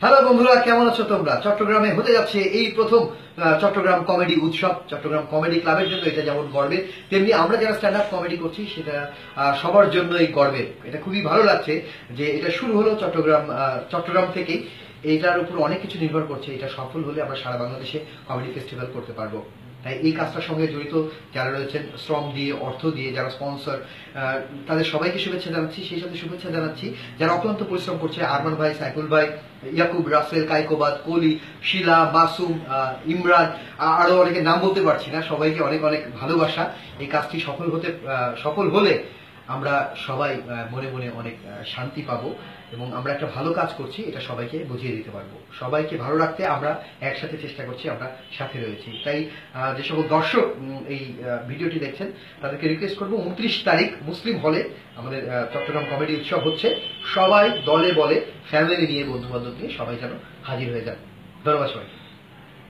Hello বন্ধুরা, কেমন আছো তোমরা? চট্টগ্রামে হতে যাচ্ছে এই প্রথম চট্টগ্রাম কমেডি উৎসব। চট্টগ্রাম কমেডি ক্লাবের জন্য এটা যেমন গর্বের, তেমনি আমরা যারা স্ট্যান্ড আপ কমেডি করছি সেটা সবার জন্যই গর্বের। এটা খুবই ভালো লাগছে যে এটা শুরু হলো চট্টগ্রাম থেকেই। এটার উপর অনেক কিছু নির্ভর করছে। এটা সফল হলে আমরা সারা বাংলাদেশে কমেডি ফেস্টিভ্যাল করতে পারবো। তাই এই কাজটার সঙ্গে জড়িত যারা রয়েছেন, শ্রম দিয়ে, অর্থ দিয়ে, যারা স্পন্সর, তাদের সবাইকে শুভেচ্ছা জানাচ্ছি। সেই সাথে শুভেচ্ছা জানাচ্ছি যারা অক্লান্ত পরিশ্রম করছে, আরমান ভাই, সাইফুল ভাই, ইয়াকুব, রাসেল, কাইকোবাদ, কলি, শিলা, মাসুম, ইমরান, আরো অনেকের নাম বলতে পারছি না। সবাইকে অনেক অনেক ভালোবাসা। এই কাজটি সফল হলে আমরা সবাই মনে মনে অনেক শান্তি পাবো এবং আমরা একটা ভালো কাজ করছি এটা সবাইকে বুঝিয়ে দিতে পারবো। সবাইকে ভালো রাখতে আমরা একসাথে চেষ্টা করছি, আমরা সাথে রয়েছি। তাই যে সকল দর্শক এই ভিডিওটি দেখছেন তাদেরকে রিকোয়েস্ট করবো, 29 তারিখ মুসলিম হলে আমাদের চট্টগ্রাম কমেডি উৎসব হচ্ছে। সবাই দলে বলে, ফ্যামিলি নিয়ে, বন্ধু বান্ধব নিয়ে সবাই যেন হাজির হয়ে যান। ধন্যবাদ সবাই।